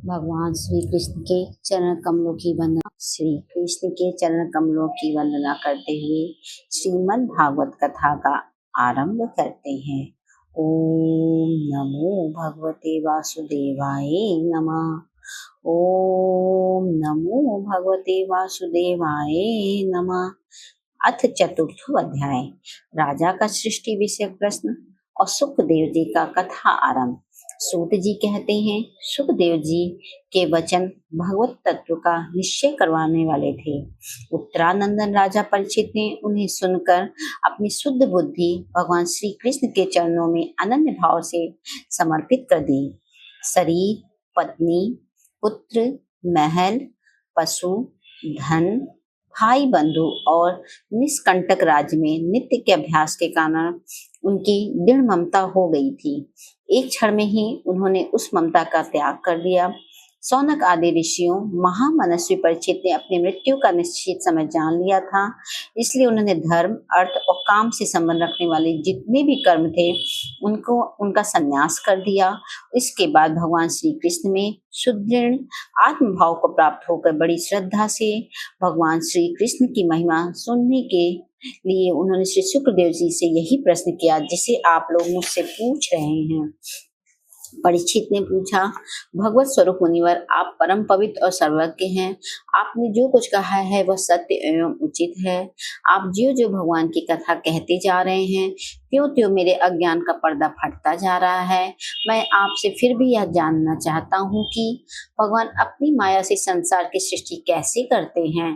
भगवान श्री कृष्ण के चरण कमलों की वंदना श्री कृष्ण के चरण कमलों की वंदना करते हुए श्रीमद् भागवत कथा का आरंभ करते हैं। ओम नमो भगवते वासुदेवाय नमः। ओम नमो भगवते वासुदेवाय नमः। अथ चतुर्थो अध्याय। राजा का सृष्टि विषयक प्रश्न और सुखदेव जी का कथा आरंभ। सूत जी कहते हैं, सुखदेव जी के वचन भगवत तत्व का निश्चय करवाने वाले थे। उत्तरानंदन राजा परीक्षित ने उन्हें सुनकर अपनी शुद्ध बुद्धि भगवान श्री कृष्ण के चरणों में अनन्य भाव से समर्पित कर दी। शरीर, पत्नी, पुत्र, महल, पशु, धन, भाई बंधु और निष्कंटक राज्य में नित्य के अभ्यास के कारण उनकी दृढ़ ममता हो गई थी। एक क्षण में ही उन्होंने उस ममता का त्याग कर दिया। सौनक आदि ऋषियों महामनस्वी परीक्षित ने अपनी मृत्यु का निश्चित समय जान लिया था, इसलिए उन्होंने धर्म, अर्थ और काम से संबंध रखने वाले जितने भी कर्म थे उनका संन्यास कर दिया। इसके बाद भगवान श्री कृष्ण में सुदृढ़ आत्मभाव को प्राप्त होकर बड़ी श्रद्धा से भगवान श्री कृष्ण की महिमा सुनने के लिए उन्होंने श्री सुखदेव जी से यही प्रश्न किया जिसे आप लोग मुझसे पूछ रहे हैं। परीक्षित ने पूछा, भगवत स्वरूप मुनिवर, आप परम पवित्र और सर्वज्ञ हैं। आपने जो कुछ कहा है वह सत्य एवं उचित है। आप जो जो भगवान की कथा कहते जा रहे हैं त्यों त्यों मेरे अज्ञान का पर्दा फटता जा रहा है। मैं आपसे फिर भी यह जानना चाहता हूँ कि भगवान अपनी माया से संसार की सृष्टि कैसे करते हैं।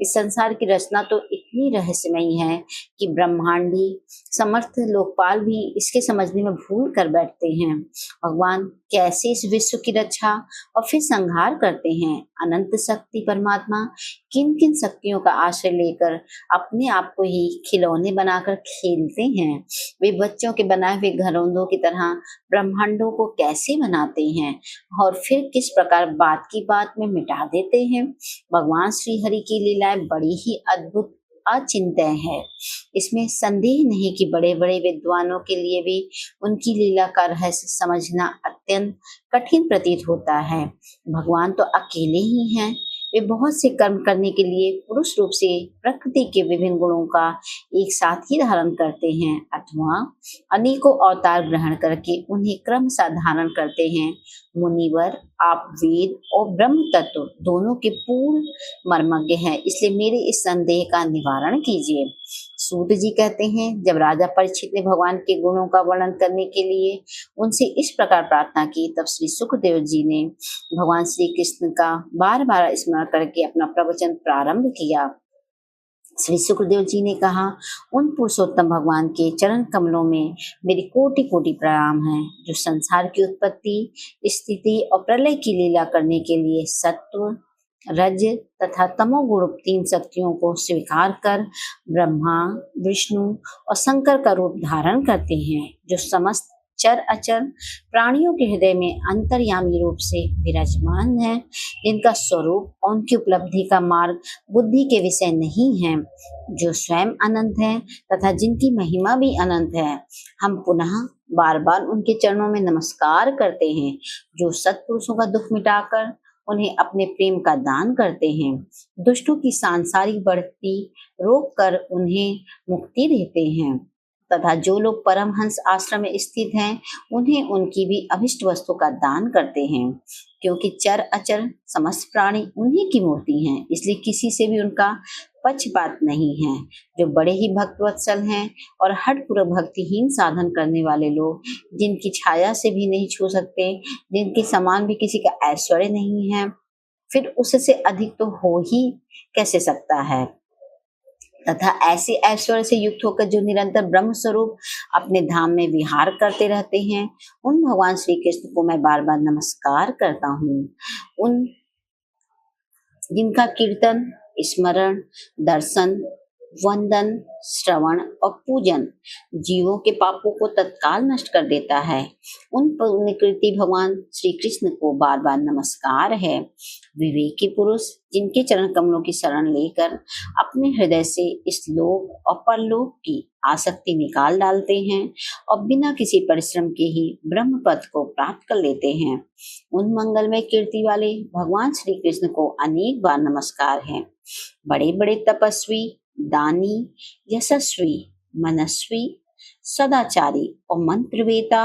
इस संसार की रचना तो इतनी रहस्यमयी है कि ब्रह्मांडी समर्थ लोकपाल भी इसके समझने में भूल कर बैठते हैं। भगवान कैसे इस विश्व की रक्षा और फिर संहार करते हैं। अनंत शक्ति परमात्मा किन किन शक्तियों का आश्रय लेकर अपने आप को ही खिलौने बनाकर खेलते हैं। वे बच्चों के बनाए हुए घरौंदों की तरह ब्रह्मांडों को कैसे बनाते हैं और फिर किस प्रकार बात की बात में मिटा देते हैं। भगवान श्री हरि की लीलाएं बड़ी ही अद्भुत अचिंत्य है। इसमें संदेह नहीं कि बड़े बड़े विद्वानों के लिए भी उनकी लीला का रहस्य समझना अत्यंत कठिन प्रतीत होता है। भगवान तो अकेले ही हैं। वे बहुत से कर्म करने के लिए पुरुष रूप से प्रकृति के विभिन्न गुणों का एक साथ ही धारण करते हैं अथवा अनेकों अवतार ग्रहण करके उन्हें क्रम सा धारण करते हैं। मुनिवर, आप वेद और ब्रह्म तत्व दोनों के पूर्ण मर्मज्ञ हैं, इसलिए मेरे इस संदेह का निवारण कीजिए। सूत जी कहते हैं, जब राजा परीक्षित ने भगवान के गुणों का वर्णन करने के लिए उनसे इस प्रकार प्रार्थना की, तब श्री सुखदेव जी ने भगवान श्री कृष्ण का बार बार स्मरण करके अपना प्रवचन प्रारंभ किया। श्री सुखदेव जी ने कहा, उन पुरुषोत्तम भगवान के चरण कमलों में मेरी कोटि कोटि प्रणाम है, जो संसार की उत्पत्ति, स्थिति और प्रलय की लीला करने के लिए सत्व, रज तथा तमोगुण तीन शक्तियों को स्वीकार कर ब्रह्मा, विष्णु और शंकर का रूप धारण करते हैं, जो समस्त चर अचर प्राणियों के हृदय में अंतर्यामी रूप से विराजमान है, जिनका स्वरूप और उनकी उपलब्धि का मार्ग बुद्धि के विषय नहीं है, जो स्वयं अनंत है तथा जिनकी महिमा भी अनंत है। हम पुनः बार बार उनके चरणों में नमस्कार करते हैं, जो सत्पुरुषों का दुख मिटाकर उन्हें अपने प्रेम का दान करते हैं, दुष्टों की सांसारिक बढ़ती रोक कर उन्हें मुक्ति देते हैं तथा जो लोग परमहंस आश्रम में स्थित हैं उन्हें उनकी भी अभिष्ट वस्तु का दान करते हैं। क्योंकि चर अचर समस्त प्राणी उन्हीं की मूर्ति हैं, इसलिए किसी से भी उनका पक्षपात नहीं है। जो बड़े ही भक्तवत्सल हैं और हठपूर्वक भक्तिहीन साधन करने वाले लोग, जिनकी छाया से भी नहीं छू सकते, जिनके समान भी किसी का ऐश्वर्य नहीं है, फिर उससे अधिक तो हो ही कैसे सकता है। तथा ऐसे ऐश्वर्य से युक्त होकर जो निरंतर ब्रह्म स्वरूप अपने धाम में विहार करते रहते हैं, उन भगवान श्री कृष्ण को मैं बार बार नमस्कार करता हूँ। उन जिनका कीर्तन, स्मरण, दर्शन वंदन, श्रवण और पूजन जीवों के पापों को तत्काल नष्ट कर देता है। उन पुण्यकृति भगवान श्री कृष्ण को बार बार नमस्कार है। विवेकी पुरुष जिनके चरण कमलों की शरण लेकर अपने हृदय से इस लोक और परलोक की आसक्ति निकाल डालते हैं और बिना किसी परिश्रम के ही ब्रह्म पद को प्राप्त कर लेते हैं, उन मंगलमय कीर्ति वाले भगवान श्री कृष्ण को अनेक बार नमस्कार है। बड़े बड़े तपस्वी, दानी, यशस्वी, मनस्वी, सदाचारी और मंत्रवेता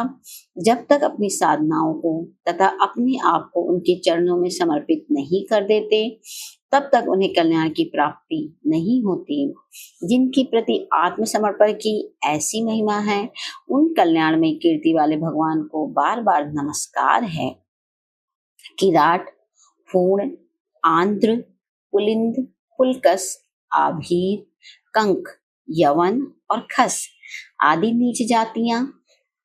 जब तक अपनी साधनाओं को तथा अपने आप को उनके चरणों में समर्पित नहीं कर देते, तब तक उन्हें कल्याण की प्राप्ति नहीं होती। जिनकी प्रति आत्मसमर्पण की ऐसी महिमा है, उन कल्याण में कीर्ति वाले भगवान को बार बार नमस्कार है। किराट, पूर्ण, आंध्र, पुलिंद, पुलकस, आभीर, कंक, यवन और खस आदि नीच जातियां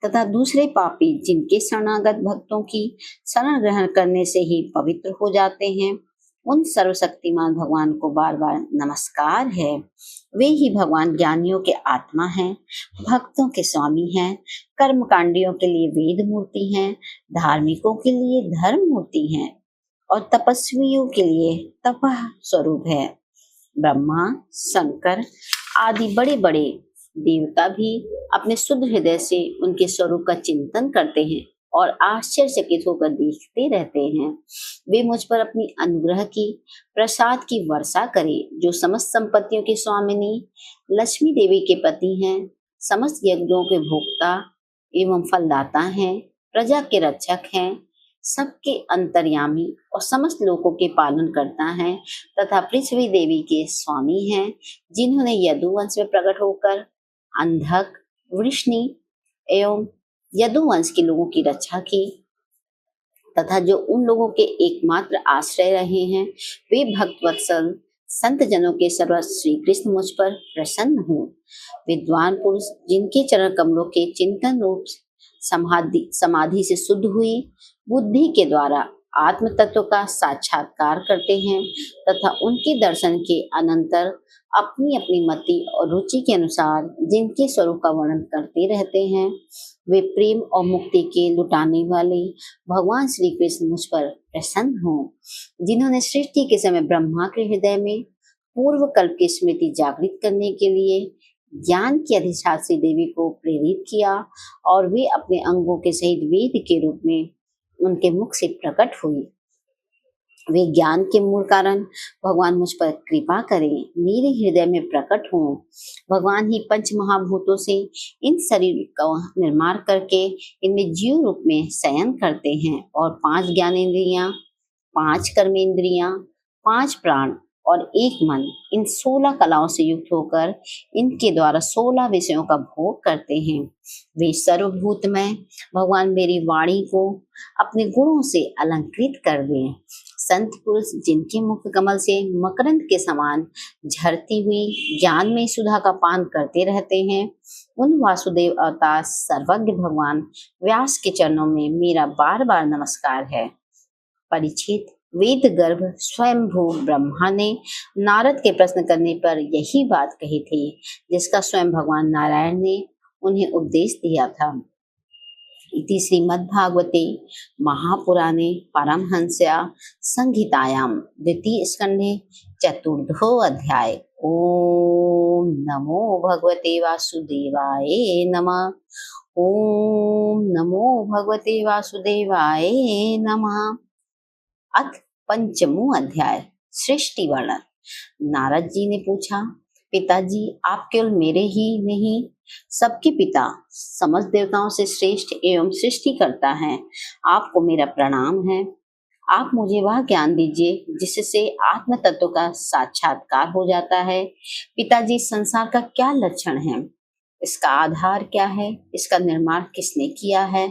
तथा दूसरे पापी जिनके शरणागत भक्तों की शरण ग्रहण करने से ही पवित्र हो जाते हैं, उन सर्वशक्तिमान भगवान को बार बार नमस्कार है। वे ही भगवान ज्ञानियों के आत्मा हैं, भक्तों के स्वामी हैं, कर्मकांडियों के लिए वेद मूर्ति हैं, धार्मिकों के लिए धर्म मूर्ति हैं और तपस्वियों के लिए तपः स्वरूप है। ब्रह्मा, शंकर आदि बड़े बड़े देवता भी अपने शुद्ध हृदय से उनके स्वरूप का चिंतन करते हैं और आश्चर्यचकित होकर देखते रहते हैं। वे मुझ पर अपनी अनुग्रह की प्रसाद की वर्षा करे, जो समस्त संपत्तियों की स्वामिनी लक्ष्मी देवी के पति हैं, समस्त यज्ञों के भोक्ता एवं फलदाता हैं, प्रजा के रक्षक हैं, सबके अंतर्यामी और समस्त लोगों के पालन करता है तथा पृथ्वी देवी के स्वामी हैं, जिन्होंने यदुवंश में प्रकट होकर अंधक, वृष्णि एवं यदुवंश के लोगों की रक्षा की तथा जो उन लोगों के एकमात्र आश्रय रहे हैं, वे भक्तवत्सल संत जनों के सर्व श्री कृष्ण मुझ पर प्रसन्न हो। विद्वान पुरुष जिनके चरण कमलों के चिंतन रूप समाधि से शुद्ध हुई बुद्धि के द्वारा आत्म तत्व का साक्षात्कार करते हैं तथा उनके दर्शन के अनंतर अपनी अपनी मति और रुचि के अनुसार जिनके स्वरूप का वर्णन करते रहते हैं, वे प्रेम और मुक्ति के लुटाने वाले भगवान श्री कृष्ण मुझ पर प्रसन्न हो। जिन्होंने सृष्टि के समय ब्रह्मा के हृदय में पूर्व कल्प की स्मृति जागृत करने के लिए ज्ञान की अधिष्ठात्री देवी को प्रेरित किया और वे अपने अंगों के सहित वेद के रूप में उनके मुख से प्रकट हुई। वे ज्ञान के मूल कारण भगवान मुझ पर कृपा करें, मेरे हृदय में प्रकट हों। भगवान ही पंच महाभूतों से इन शरीर का निर्माण करके इनमें जीव रूप में शयन करते हैं और 5 ज्ञानेंद्रियां, 5 कर्मेंद्रियां, 5 प्राण और 1 मन इन 16 कलाओं से युक्त होकर इनके द्वारा 16 विषयों का भोग करते हैं। वे सर्वभूतमय भगवान मेरी वाणी को अपने गुणों से अलंकृत कर दें। संत पुरुष जिनके मुख कमल से मकरंद के समान झरती हुई ज्ञान में सुधा का पान करते रहते हैं, उन वासुदेव अवतार सर्वज्ञ भगवान व्यास के चरणों में मेरा बार बार नमस्कार है। परिचित वेद गर्भ स्वयंभू ब्रह्मा ने नारद के प्रश्न करने पर यही बात कही थी, जिसका स्वयं भगवान नारायण ने उन्हें उपदेश दिया था। इति श्रीमद्भागवते महापुराणे पारमहंस्या संहितायां द्वितीय स्कंधे चतुर्थो अध्याय। ओम नमो भगवते वासुदेवाय नमः। ओम नमो भगवते वासुदेवाय नमः। अथ पंचमो अध्याय सृष्टि वर्णन। नारद जी ने पूछा, पिताजी आप केवल मेरे ही नहीं सबके पिता, समस्त देवताओं से श्रेष्ठ एवं सृष्टि करता है। आपको मेरा प्रणाम है। आप मुझे वह ज्ञान दीजिए जिससे आत्म तत्व का साक्षात्कार हो जाता है। पिताजी संसार का क्या लक्षण है, इसका आधार क्या है, इसका निर्माण किसने किया है,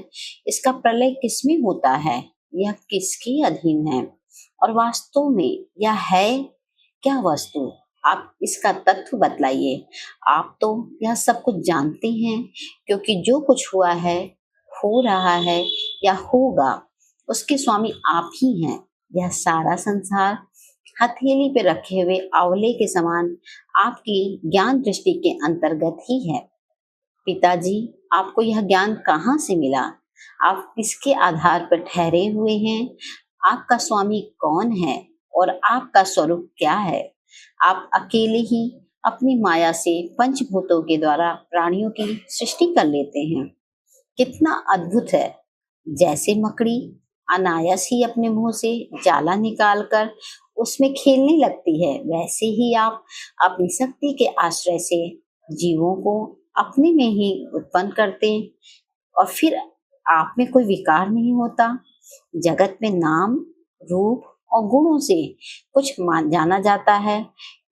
इसका प्रलय किसमें होता है, यह किसके अधीन है और वास्तव में यह है क्या वस्तु, आप इसका तत्व बतलाइए। आप तो यह सब कुछ जानते हैं, क्योंकि जो कुछ हुआ है, हो रहा है या होगा, उसके स्वामी आप ही हैं। यह सारा संसार हथेली पे रखे हुए आंवले के समान आपकी ज्ञान दृष्टि के अंतर्गत ही है। पिताजी, आपको यह ज्ञान कहाँ से मिला? आप किसके आधार पर ठहरे हुए हैं? आपका स्वामी कौन है और आपका स्वरूप क्या है? आप अकेले ही अपनी माया से पंचभूतों के द्वारा प्राणियों की सृष्टि कर लेते हैं। कितना अद्भुत है! जैसे मकड़ी अनायास ही अपने मुंह से जाला निकालकर उसमें खेलने लगती है, वैसे ही आप अपनी शक्ति के आश्रय से जीवों को अपने में ही उत्पन्न करते हैं और फिर आप में कोई विकार नहीं होता। जगत में नाम, रूप और गुणों से कुछ जाना जाता है,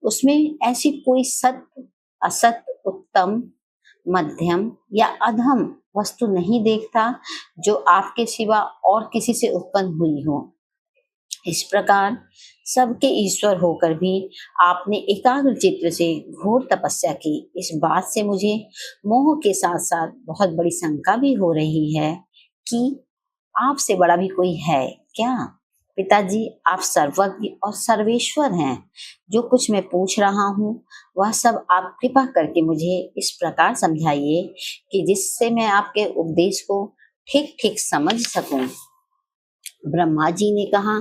उसमें ऐसी कोई सत्य, असत, उत्तम, मध्यम या अधम वस्तु नहीं देखता जो आपके सिवा और किसी से उत्पन्न हुई हो। इस प्रकार सबके ईश्वर होकर भी आपने एकाग्र चित्त से घोर तपस्या की। इस बात से मुझे मोह के साथ साथ बहुत बड़ी शंका भी हो रही है कि आपसे बड़ा भी कोई है क्या? पिताजी, आप सर्वज्ञ और सर्वेश्वर हैं। जो कुछ मैं पूछ रहा हूँ वह सब आप कृपा करके मुझे इस प्रकार समझाइए कि जिससे मैं आपके उपदेश को ठीक ठीक समझ सकूं। ब्रह्मा जी ने कहा,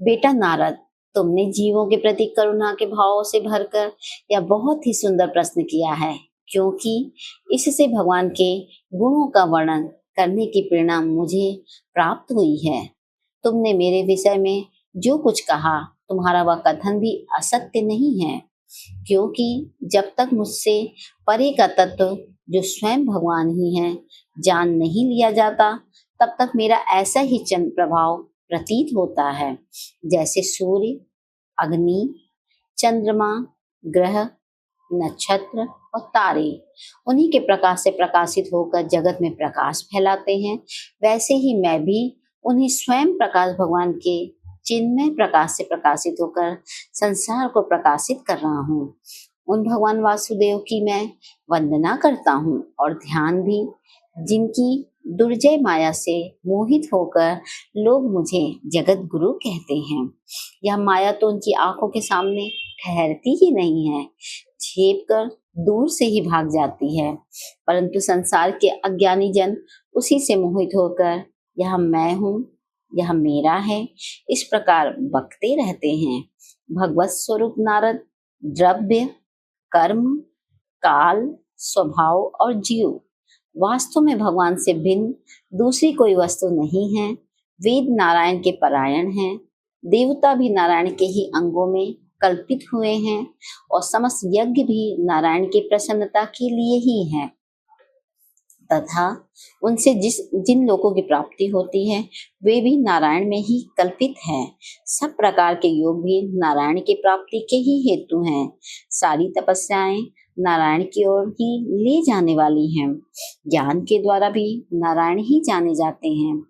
बेटा नारद, तुमने जीवों के प्रति करुणा के भाव से भरकर यह बहुत ही सुंदर प्रश्न किया है, क्योंकि इससे भगवान के गुणों का वर्णन करने की प्रेरणा मुझे प्राप्त हुई है। तुमने मेरे विषय में जो कुछ कहा, तुम्हारा वह कथन भी असत्य नहीं है, क्योंकि जब तक मुझसे परे का तत्व जो स्वयं भगवान ही है जान नहीं लिया जाता, तब तक मेरा ऐसा ही चंद्र प्रभाव प्रतीत होता है जैसे सूर्य, अग्नि, चंद्रमा, ग्रह, नक्षत्र और तारे उन्हीं के प्रकाश से प्रकाशित होकर जगत में प्रकाश फैलाते हैं। वैसे ही मैं भी उन्हीं स्वयं प्रकाश भगवान के चिन्मय प्रकाश से प्रकाशित होकर संसार को प्रकाशित कर रहा हूँ। उन भगवान वासुदेव की मैं वंदना करता हूँ और ध्यान भी, जिनकी दुर्जय माया से मोहित होकर लोग मुझे जगत गुरु कहते हैं। यह माया तो उनकी आंखों के सामने ठहरती ही नहीं है, छेप कर दूर से ही भाग जाती है, परंतु संसार के अज्ञानी जन उसी से मोहित होकर यह मैं हूँ, यह मेरा है, इस प्रकार बकते रहते हैं। भगवत स्वरूप नारद द्रव्य, कर्म, काल, स्वभाव और जीव वास्तव में भगवान से भिन्न दूसरी कोई वस्तु नहीं है। वेद नारायण के परायण हैं, देवता भी नारायण के ही अंगों में कल्पित हुए हैं और समस्त यज्ञ भी नारायण की प्रसन्नता के लिए ही हैं, तथा उनसे जिन लोगों की प्राप्ति होती है वे भी नारायण में ही कल्पित हैं। सब प्रकार के योग भी नारायण की प्राप्ति के ही हेतु हैं। सारी तपस्याएं नारायण की ओर ही ले जाने वाली हैं। ज्ञान के द्वारा भी नारायण ही जाने जाते हैं।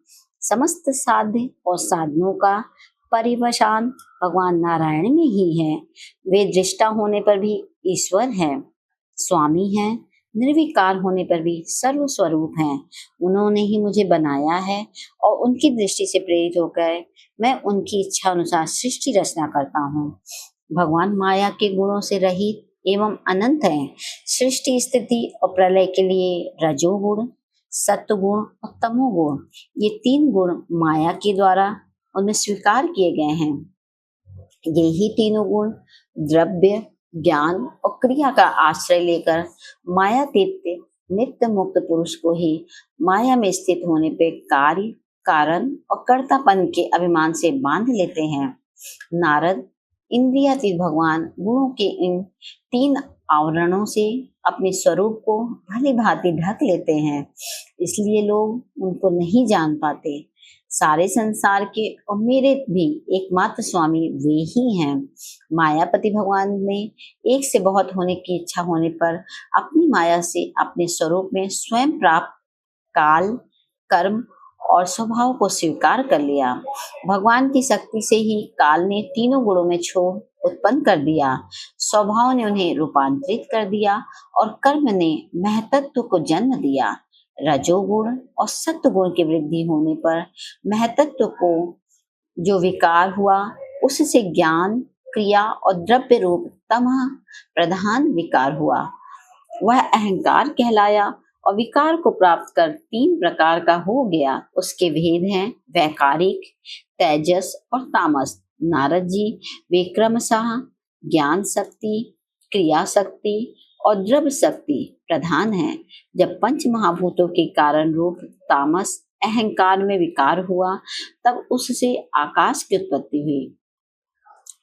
समस्त साध्य और साधनों का परिवसान भगवान नारायण में ही है। वे दृष्टा होने पर भी ईश्वर है, स्वामी है, निर्विकार होने पर भी सर्व स्वरूप हैं। उन्होंने ही मुझे बनाया है और उनकी दृष्टि से प्रेरित होकर मैं उनकी इच्छा अनुसार सृष्टि रचना करता हूँ। भगवान माया के गुणों से रहित एवं अनंत है। सृष्टि, स्थिति और प्रलय के लिए रजोगुण, सत्वगुण और तमोगुण, ये तीन गुण माया के द्वारा उनमें स्वीकार किए गए हैं। यही तीनों गुण द्रव्य, ज्ञान और क्रिया का आश्रय लेकर मायातीत नित्य मुक्त पुरुष को ही माया में स्थित होने पे कार्य, कारण और कर्तापन के अभिमान से बांध लेते हैं। नारद, इंद्रियातीत भगवान गुणों के इन तीन आवरणों से अपने स्वरूप को भली भांति ढक लेते हैं, इसलिए लोग उनको नहीं जान पाते। सारे संसार के और मेरे भी एकमात्र स्वामी वे ही हैं। मायापति भगवान ने एक से बहुत होने की इच्छा होने पर अपनी माया से अपने स्वरूप में स्वयं प्राप्त काल, कर्म और स्वभाव को स्वीकार कर लिया। भगवान की शक्ति से ही काल ने तीनों गुणों में क्षोभ उत्पन्न कर दिया, स्वभाव ने उन्हें रूपांतरित कर दिया और कर्म ने महतत्व को जन्म दिया। रजोगुण और सत्वगुण की वृद्धि होने पर महतत्व को जो विकार हुआ, उससे ज्ञान क्रिया और द्रव्य रूप तमह प्रधान विकार हुआ। वह अहंकार कहलाया और विकार को प्राप्त कर 3 प्रकार का हो गया। उसके भेद हैं वैकारिक, तेजस और तामस। नारद जी वे क्रमशः ज्ञान शक्ति, क्रिया शक्ति और द्रव्य शक्ति प्रधान है। जब पंच महाभूतों के कारण रूप तामस अहंकार में विकार हुआ, तब उससे आकाश की उत्पत्ति हुई।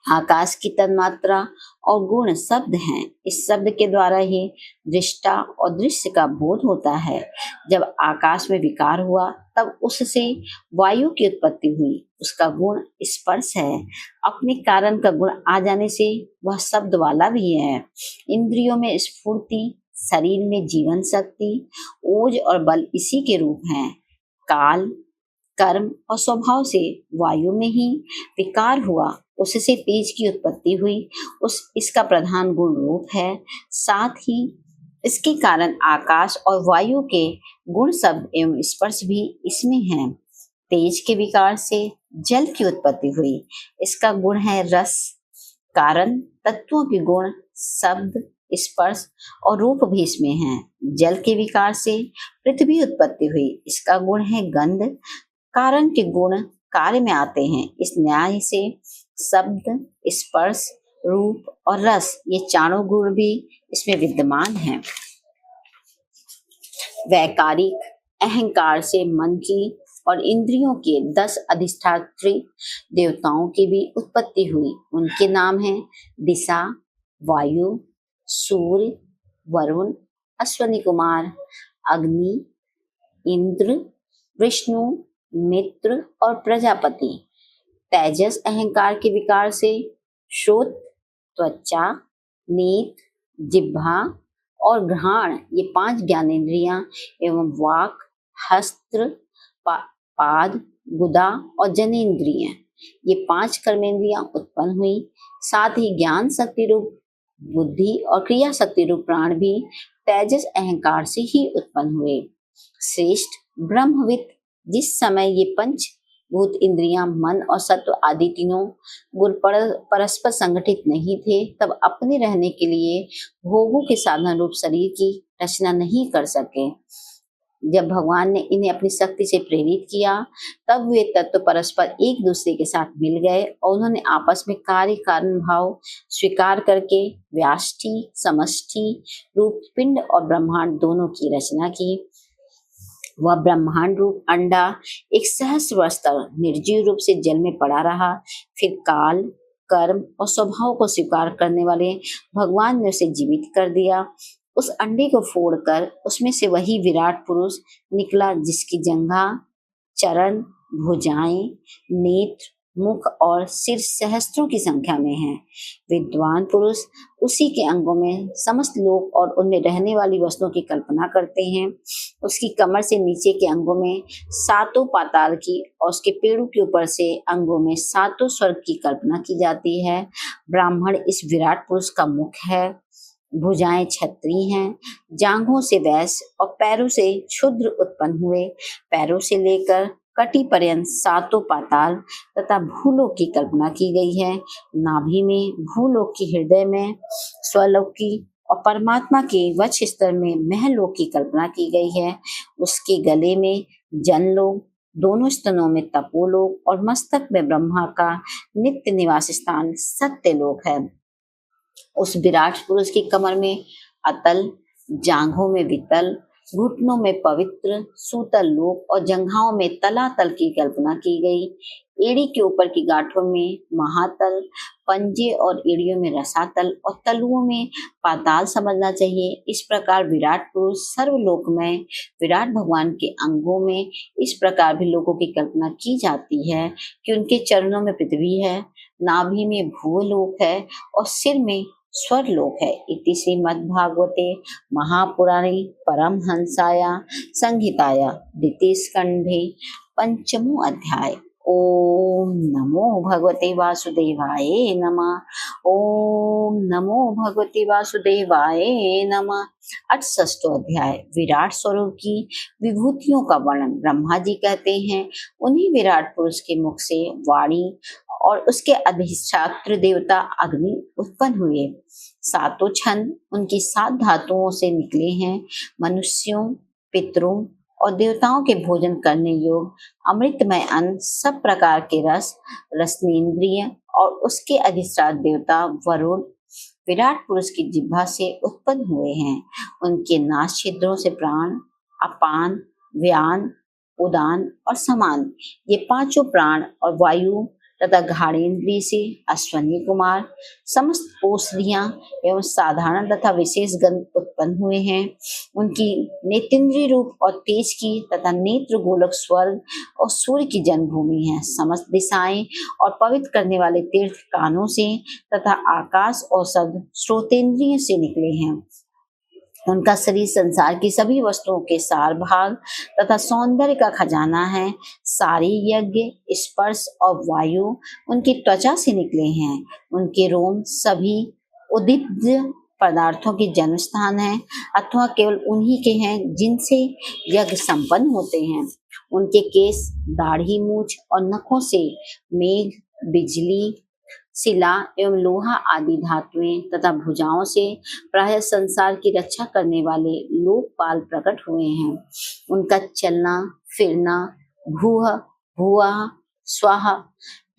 आकाश की तन्मात्रा और गुण शब्द हैं। इस शब्द के द्वारा ही दृष्टा और दृश्य का बोध होता है। जब आकाश में विकार हुआ, तब उससे वायु की उत्पत्ति हुई। उसका गुण स्पर्श है। अपने कारण का गुण आ जाने से वह शब्द वाला भी है। इंद्रियों में स्फूर्ति, शरीर में जीवन शक्ति, ओज और बल इसी के रूप हैं। काल, कर्म और स्वभाव से वायु में ही विकार हुआ, उससे तेज की उत्पत्ति हुई। इसका प्रधान गुण रूप है। साथ ही इसके कारण आकाश और वायु के गुण शब्द एवं स्पर्श भी इसमें हैं। तेज के विकार से जल की उत्पत्ति हुई। इसका गुण है रस। कारण तत्वों के गुण शब्द, स्पर्श और रूप भी इसमें हैं। जल के विकार से पृथ्वी उत्पत्ति हुई। इसका गुण है गंध। कारण के गुण कार्य में आते हैं। इस न्याय से शब्द, स्पर्श, रूप और रस ये चारों गुण भी इसमें विद्यमान हैं। वैकारिक अहंकार से मन की और इंद्रियों के 10 अधिष्ठात्री देवताओं की भी उत्पत्ति हुई। उनके नाम हैं दिशा, वायु, सूर्य, वरुण, अश्वनी कुमार, अग्नि, इंद्र, विष्णु, मित्र और प्रजापति। तेजस अहंकार के विकार से श्रोत, त्वचा, नेत्र, जिह्वा और घ्राण ये 5 ज्ञानेंद्रियां एवं वाक, हस्त, पाद, गुदा और जनेंद्रियां ये 5 कर्मेंद्रियां उत्पन्न हुई। साथ ही ज्ञान शक्ति रूप बुद्धि और क्रिया शक्ति रूप प्राण भी तेजस अहंकार से ही उत्पन्न हुए। श्रेष्ठ ब्रह्मविद जिस समय ये पंच भूत इंद्रियां, मन और सत्व आदि तीनों गुण परस्पर संगठित नहीं थे, तब अपने रहने के लिए भोगों के साधन रूप शरीर की रचना नहीं कर सके। जब भगवान ने इन्हें अपनी शक्ति से प्रेरित किया, तब वे तत्व परस्पर एक दूसरे के साथ मिल गए और उन्होंने आपस में कार्य कारण भाव स्वीकार करके व्याष्टि, समष्टि रूप पिंड और ब्रह्मांड दोनों की रचना की। वह ब्रह्मांड रूप अंडा एक सहस्र वर्ष तक निर्जीव रूप से जल में पड़ा रहा। फिर काल, कर्म और स्वभाव को स्वीकार करने वाले भगवान ने उसे जीवित कर दिया। उस अंडे को फोड़कर उसमें से वही विराट पुरुष निकला, जिसकी जंघा, चरण, भुजाएं, नेत्र, मुख और सिर सहस्त्रों की संख्या में है। विद्वान पुरुष उसी के अंगों में समस्त लोक और उनमें रहने वाली वस्तुओं की कल्पना करते हैं। उसकी कमर से नीचे के अंगों में 7 पाताल की और उसके पेड़ों के ऊपर से अंगों में 7 स्वर्ग की कल्पना की जाती है। ब्राह्मण इस विराट पुरुष का मुख है। भुजाएं क्षत्रिय हैं, जांघों से वैश्य और पैरों से क्षुद्र उत्पन्न हुए। पैरों से लेकर कटी पर्यंत 7 पाताल तथा भूलोक की कल्पना की गई है। नाभि में भूलोक की, हृदय में स्वलोक की और परमात्मा के वक्ष स्तर में महलोक की कल्पना की गई है। उसके गले में जनलोक, दोनों स्तनों में तपोलोक और मस्तक में ब्रह्मा का नित्य निवास स्थान सत्यलोक है। उस विराट पुरुष की कमर में अतल, जांघों में वितल, घुटनों में पवित्र, सूतल लोक और जंघाओं में तलातल की कल्पना की गई। एड़ी के ऊपर की गांठों में महातल, पंजे और एड़ियों में रसातल और तलुओं में पाताल समझना चाहिए। इस प्रकार विराट पुरुष सर्वलोक में विराट भगवान के अंगों में इस प्रकार भी लोगों की कल्पना की जाती है कि उनके चरणों में पृथ्वी है, नाभि में भूलोक है और सिर में स्वरलोक है। इति श्रीमद्भागवते महापुराणे परमहंसाया संहिताया द्वितीय स्कंधे 5मो अध्याय। ओम नमो भगवते वासुदेवाय नमः। ओम नमो भगवते वासुदेवाय नमः। 68वां अध्याय विराट स्वरूप की विभूतियों का वर्णन। ब्रह्मा जी कहते हैं, उन्हीं विराट पुरुष के मुख से वाणी और उसके अधिष्ठात्र देवता अग्नि उत्पन्न हुए। सातों छंद उनकी 7 धातुओं से निकले हैं। मनुष्यों, पितरों और देवताओं के भोजन करने योग्य अमृतमय अन्न, सब प्रकार के रस, रसनेन्द्रिय और उसके अधिष्ठात्र देवता वरुण विराट पुरुष की जिह्वा से उत्पन्न हुए हैं। उनके नास छिद्रों से प्राण, अपान, व्यान, उदान और समान, ये पांचों प्राण और वायु तथा घाड़ेन्द्रिय से अश्वनी कुमार, समस्त औषधियां एवं साधारण तथा विशेष गंध उत्पन्न हुए हैं। उनकी नेत्रेंद्रिय रूप और तेज की तथा नेत्र गोलक स्वर्ग और सूर्य की जन्मभूमि है। समस्त दिशाएं और पवित्र करने वाले तीर्थ कानों से तथा आकाश और सद श्रोतेंद्रिय से निकले हैं। उनका शरीर संसार की सभी वस्तुओं के सार भाग तथा सौंदर्य का खजाना है। सारे यज्ञ, स्पर्श और वायु उनकी त्वचा से निकले हैं। उनके रोम सभी उद्भिज्ज पदार्थों की जन्म स्थान है अथवा केवल उन्हीं के हैं जिनसे यज्ञ संपन्न होते हैं। उनके केस, दाढ़ी, मूछ और नखों से मेघ, बिजली, शिला एवं लोहा आदि धातुएं तथा भुजाओं से प्रायः संसार की रक्षा करने वाले लोकपाल प्रकट हुए हैं। उनका चलना फिरना भूह, भुवः, स्वः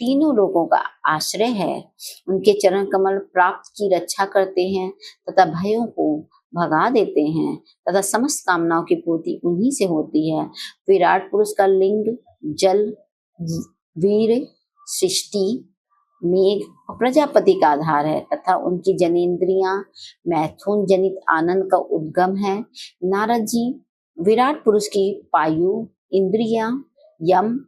तीनों लोगों का आश्रय है। उनके चरण कमल प्राप्त की रक्षा करते हैं तथा भयों को भगा देते हैं तथा समस्त कामनाओं की पूर्ति उन्हीं से होती है। विराट पुरुष का लिंग जल, वीर, सृष्टि, मेघ और प्रजापति का आधार है तथा उनकी जनेन्द्रियां मैथुन जनित आनंद का उद्गम है। नारद जी विराट पुरुष की पायु, इंद्रियां, यम,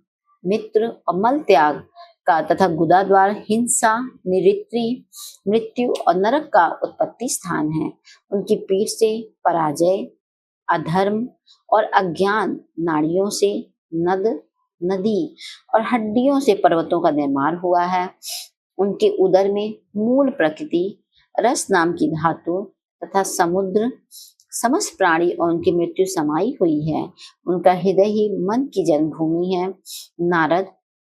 मित्र और मल त्याग का तथा गुदा द्वार, हिंसा, निवृत्ति, मृत्यु और नरक का उत्पत्ति स्थान है। उनकी पीठ से पराजय, अधर्म और अज्ञान, नाड़ियों से नद, नदी और हड्डियों से पर्वतों का निर्माण हुआ है। उनके उदर में मूल प्रकृति, रस नाम की धातु तथा समुद्र, समस्त प्राणी और उनकी मृत्यु समाई हुई है। उनका हृदय ही मन की जन्मभूमि है। नारद,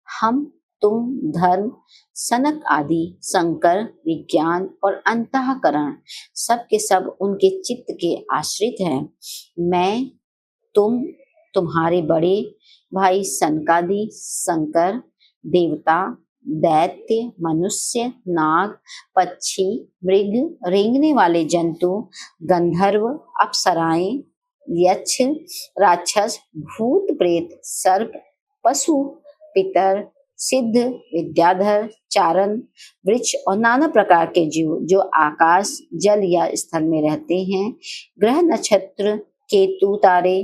हम, तुम, धर्म, सनक आदि, शंकर, विज्ञान और अंतःकरण सब के सब उनके चित्त के आश्रित हैं। मैं, तुम, तुम्हारे बड़े भाई सनकादि, शंकर, देवता, दैत्य, मनुष्य, नाग, पक्षी, मृग, रेंगने वाले जंतु, गंधर्व, अप्सराएं, यक्ष, राक्षस, भूत, प्रेत, सर्प, पशु, पितर, सिद्ध, विद्याधर, चारण, वृक्ष और नाना प्रकार के जीव जो आकाश, जल या स्थल में रहते हैं, ग्रह, नक्षत्र, केतु, तारे,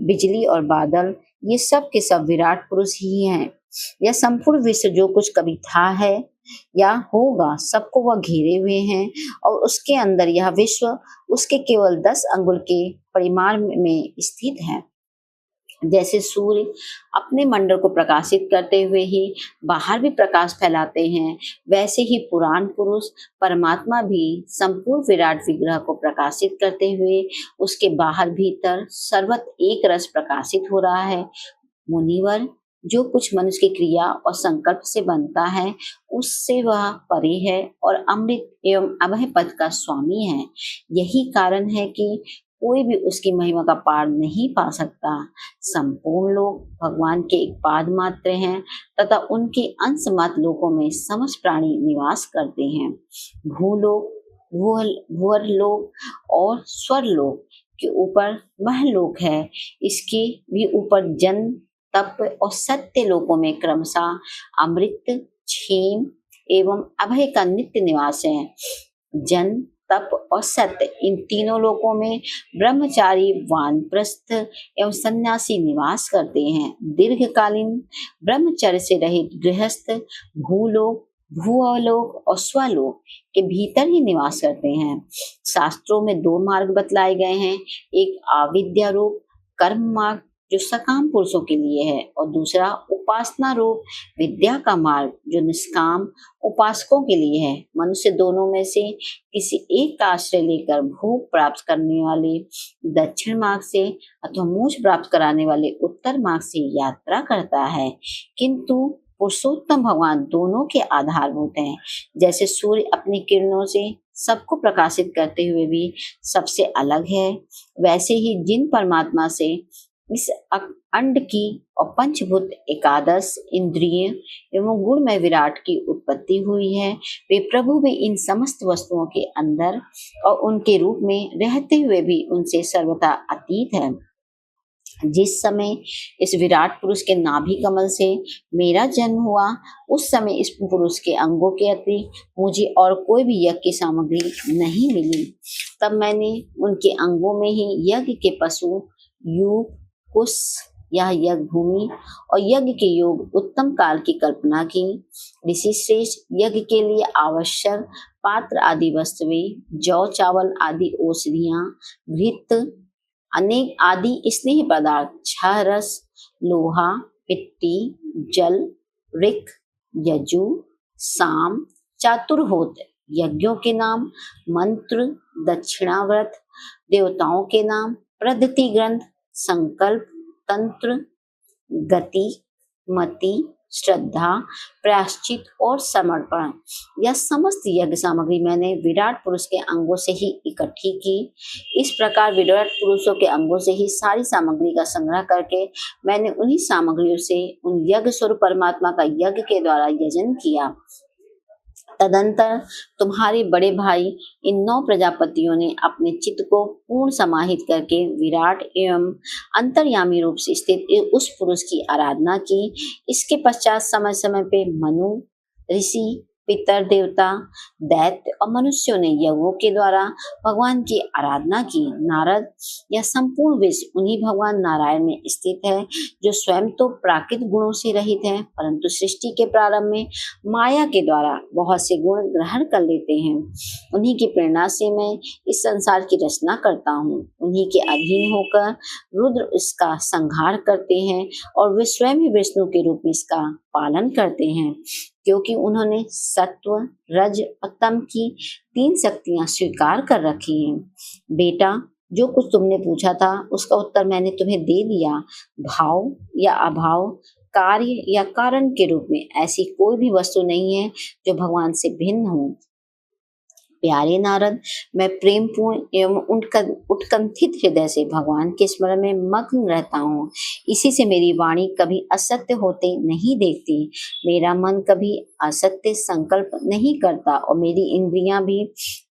बिजली और बादल, ये सब के सब विराट पुरुष ही हैं। यह संपूर्ण विश्व जो कुछ कभी था है या होगा, सबको वह घेरे हुए हैं और उसके अंदर यह विश्व उसके केवल 10 अंगुल के परिमाण में स्थित है। जैसे सूर्य अपने मंडल को प्रकाशित करते हुए ही बाहर भी प्रकाश फैलाते हैं, वैसे ही पुराण पुरुष परमात्मा भी संपूर्ण विराट विग्रह को प्रकाशित करते हुए उसके बाहर भीतर सर्वत्र एक रस प्रकाशित हो रहा है। मुनिवर, जो कुछ मनुष्य की क्रिया और संकल्प से बनता है उससे वह परे है और अमृत एवं अभय पद का स्वामी है। यही कारण है कि कोई भी उसकी महिमा का पार नहीं पा सकता। संपूर्ण लोग भगवान के एक पाद मात्र हैं तथा उनके अंश मात्र लोकों में समस्त प्राणी निवास करते हैं। भूलोक, भूअरलोक और स्वरलोक के ऊपर महलोक है। इसके भी ऊपर जन, तप और सत्य लोकों में क्रमशः अमृत, क्षेम एवं अभय का नित्य निवास है। जन, तप और सत्य, इन तीनों लोकों में ब्रह्मचारी, वानप्रस्थ एवं सन्यासी निवास करते हैं। दीर्घकालीन ब्रह्मचर्य से रहित गृहस्थ भूलोक, भूअलोक और स्वलोक के भीतर ही निवास करते हैं। शास्त्रों में 2 मार्ग बतलाए गए हैं, एक आविद्या रूप कर्म मार्ग जो सकाम पुरुषों के लिए है और दूसरा उपासना रूप विद्या का मार्ग जो निष्काम उपासकों के लिए है। मनुष्य दोनों में से किसी एक का आश्रय लेकर भोग प्राप्त करने वाले दक्षिण मार्ग से अथवा मोक्ष प्राप्त कराने वाले उत्तर मार्ग से यात्रा करता है, किंतु पुरुषोत्तम भगवान दोनों के आधारभूत हैं। जैसे सूर्य अपनी किरणों से सबको प्रकाशित करते हुए भी सबसे अलग है, वैसे ही जिन परमात्मा से इस अंड की और पंचभूत एकादश इंद्रिय एवं गुणमय विराट की उत्पत्ति हुई है, वे प्रभु भी इन समस्त वस्तुओं के अंदर और उनके रूप में रहते हुए भी उनसे सर्वथा अतीत है। जिस समय इस विराट पुरुष के नाभि कमल से मेरा जन्म हुआ, उस समय इस पुरुष के अंगों के अतिरिक्त मुझे और कोई भी यज्ञ की सामग्री नहीं मिली। तब मैंने उनके अंगों में ही यज्ञ के पशु, युग, कुश या यज्ञ भूमि और यज्ञ के योग उत्तम काल की कल्पना की। ऋषि श्रेष्ठ यज्ञ के लिए आवश्यक पात्र आदि वस्तुएं, जौ चावल आदि औषधियां, घृत, अनेक आदि स्नेह पदार्थ, छह रस, लोहा, मिट्टी, जल, ऋक, यजु, साम, चातुर्होत्र, यज्ञों के नाम, मंत्र, दक्षिणाव्रत, देवताओं के नाम, पद्धति ग्रंथ, संकल्प, तंत्र, गति, मति, श्रद्धा, प्रायश्चित और समर्पण, यह समस्त यज्ञ सामग्री मैंने विराट पुरुष के अंगों से ही इकट्ठी की। इस प्रकार विराट पुरुषों के अंगों से ही सारी सामग्री का संग्रह करके मैंने उन्हीं सामग्रियों से उन यज्ञ स्वरूप परमात्मा का यज्ञ के द्वारा यजन किया। तदंतर तुम्हारे बड़े भाई इन 9 प्रजापतियों ने अपने चित्त को पूर्ण समाहित करके विराट एवं अंतर्यामी रूप से स्थित उस पुरुष की आराधना की। इसके पश्चात समय समय पे मनु, ऋषि, पितर, देवता, दैत्य और मनुष्यों ने यज्ञों के द्वारा भगवान की आराधना की। नारद, यह संपूर्ण विश्व उन्हीं भगवान नारायण में स्थित है, जो स्वयं तो प्राकृतिक गुणों से रहित है, परंतु सृष्टि के प्रारंभ में माया के द्वारा बहुत से गुण ग्रहण कर लेते हैं। उन्हीं की प्रेरणा से मैं इस संसार की रचना करता हूँ। उन्हीं के अधीन होकर रुद्र इसका संहार करते हैं और वे स्वयं ही विष्णु के रूप में इसका पालन करते हैं, क्योंकि उन्होंने सत्व, रज और तम की 3 शक्तियां स्वीकार कर रखी हैं। बेटा, जो कुछ तुमने पूछा था उसका उत्तर मैंने तुम्हें दे दिया। भाव या अभाव, कार्य या कारण के रूप में ऐसी कोई भी वस्तु नहीं है जो भगवान से भिन्न हो। प्यारे नारद, मैं प्रेम पूर्ण एवं उत्कंठित हृदय से भगवान के स्मरण में मग्न रहता हूँ। इसी से मेरी वाणी कभी असत्य होते नहीं देखती, मेरा मन कभी असत्य संकल्प नहीं करता और मेरी इंद्रियां भी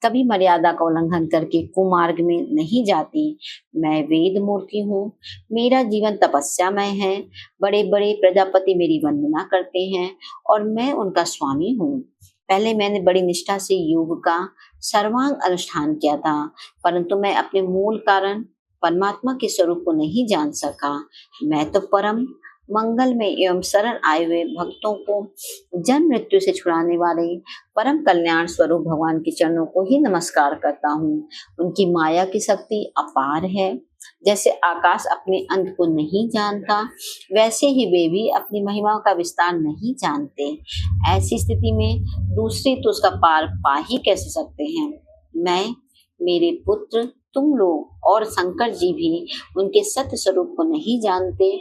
कभी मर्यादा का उल्लंघन करके कुमार्ग में नहीं जाती। मैं वेद मूर्ति हूँ, मेरा जीवन तपस्यामय है। बड़े बड़े प्रजापति मेरी वंदना करते हैं और मैं उनका स्वामी हूँ। पहले मैंने बड़ी निष्ठा से योग का सर्वांग अनुष्ठान किया था, परंतु मैं अपने मूल कारण परमात्मा के स्वरूप को नहीं जान सका। मैं तो परम मंगल में एवं शरण आए हुए भक्तों को जन्म मृत्यु से छुड़ाने वाले परम कल्याण स्वरूप भगवान के चरणों को ही नमस्कार करता हूँ। उनकी माया की शक्ति अपार है। जैसे आकाश अपने अंत को नहीं जानता, वैसे ही वे भी अपनी महिमाओं का विस्तार नहीं जानते। ऐसी स्थिति में दूसरे तो उसका पार पा ही कैसे सकते हैं। मैं, मेरे पुत्र, तुम लोग और शंकर जी भी उनके सत्य स्वरूप को नहीं जानते,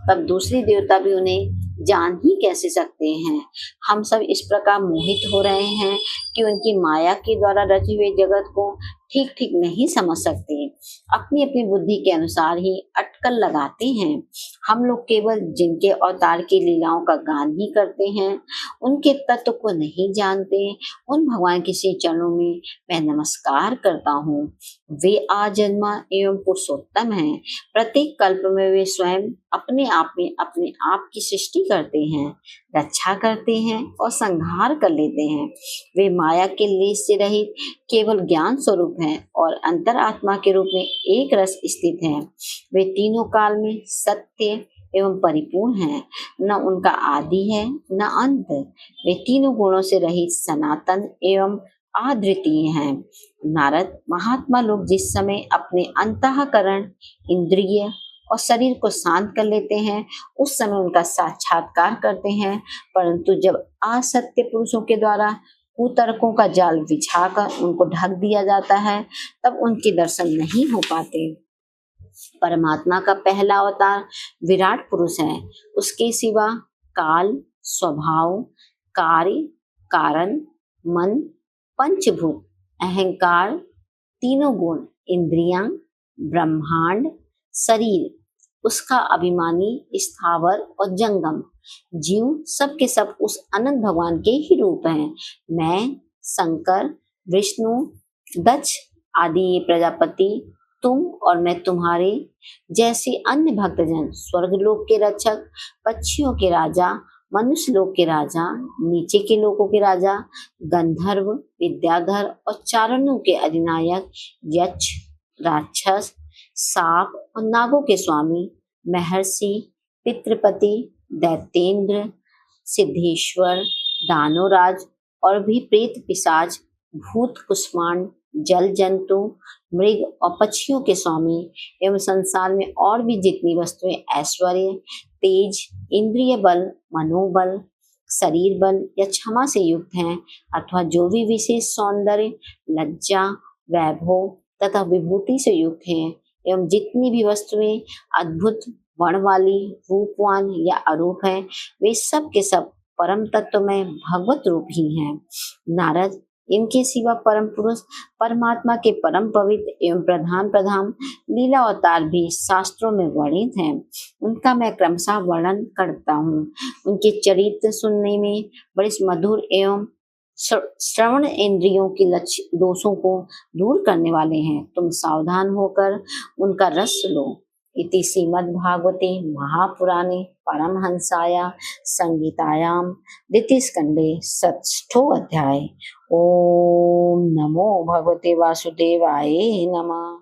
तब दूसरे देवता भी उन्हें जान ही कैसे सकते हैं। हम सब इस प्रकार मोहित हो रहे हैं कि उनकी माया के द्वारा रचे हुए जगत को ठीक ठीक नहीं समझ सकते, अपनी अपनी बुद्धि के अनुसार ही अटकल लगाते हैं। हम लोग केवल जिनके अवतार की लीलाओं का गान ही करते हैं, उनके तत्व को नहीं जानते। उन भगवान के श्री चरणों में मैं नमस्कार करता हूँ। वे आजन्मा एवं पुरुषोत्तम हैं। प्रत्येक कल्प में वे स्वयं अपने आप में अपने आप की सृष्टि करते हैं, रक्षा करते हैं और संहार कर लेते हैं। वे माया के लेस से रहित केवल ज्ञान स्वरूप हैं और अंतरात्मा के रूप में एक रस स्थित हैं। वे तीनों काल में सत्य एवं परिपूर्ण हैं, न उनका आदि है न अंत। वे तीनों गुणों से रहित सनातन एवं अद्वितीय हैं। नारद, महात्मा लोग जिस समय अपने अंतःकरण, इंद्रिय और शरीर को शांत कर लेते हैं, उस समय उनका साक्षात्कार करते हैं, परंतु जब असत्य पुरुषों के द्वारा कुतर्कों का जाल बिछाकर उनको ढक दिया जाता है, तब उनके दर्शन नहीं हो पाते। परमात्मा का पहला अवतार विराट पुरुष है। उसके सिवा काल, स्वभाव, कार्य, कारण, मन, पंचभूत, अहंकार, तीनों गुण, इंद्रियां, ब्रह्मांड, शरीर, उसका अभिमानी, स्थावर और जंगम जीव, सब के सब उस अनंत भगवान के ही रूप हैं। मैं, शंकर, विष्णु, दक्ष आदि ये प्रजापति, तुम और मैं तुम्हारे जैसे अन्य भक्तजन, स्वर्गलोक के रक्षक, पक्षियों के राजा, मनुष्य लोक के राजा, नीचे के लोकों के राजा, गंधर्व, विद्याधर और चारणों के अधिनायक, यक्ष, राक्षस, सांप और नागों के स्वामी, महर्षि, पितृपति, दैत्येंद्र, सिद्धेश्वर, दानवराज और भी प्रेत, पिशाच, भूत, कुष्मांड, जल जंतु, मृग और पक्षियों के स्वामी एवं संसार में और भी जितनी वस्तुएं ऐश्वर्य, तेज, इंद्रिय बल, मनोबल, शरीर बल या क्षमा से युक्त हैं, अथवा जो भी विशेष सौंदर्य, लज्जा, वैभव तथा विभूति से युक्त हैं, एवं जितनी भी वस्तुएं अद्भुत, वर्ण वाली, रूपवान या अरूप है, वे सब के सब परम तत्व में भगवत रूप ही हैं। नारद, इनके सिवा परम पुरुष परमात्मा के परम पवित्र एवं प्रधान प्रधान लीला अवतार भी शास्त्रों में वर्णित हैं। उनका मैं क्रमशः वर्णन करता हूँ। उनके चरित्र सुनने में बड़े मधुर एवं श्रवण इंद्रियों के लक्ष्य दोषों को दूर करने वाले हैं। तुम सावधान होकर उनका रस लो। इति श्रीमद्भागवते महापुराणे परमहंसाया संहितायां द्वितीय स्कंदे षष्ठो अध्याय। ओम नमो भगवते वासुदेवाय नमः।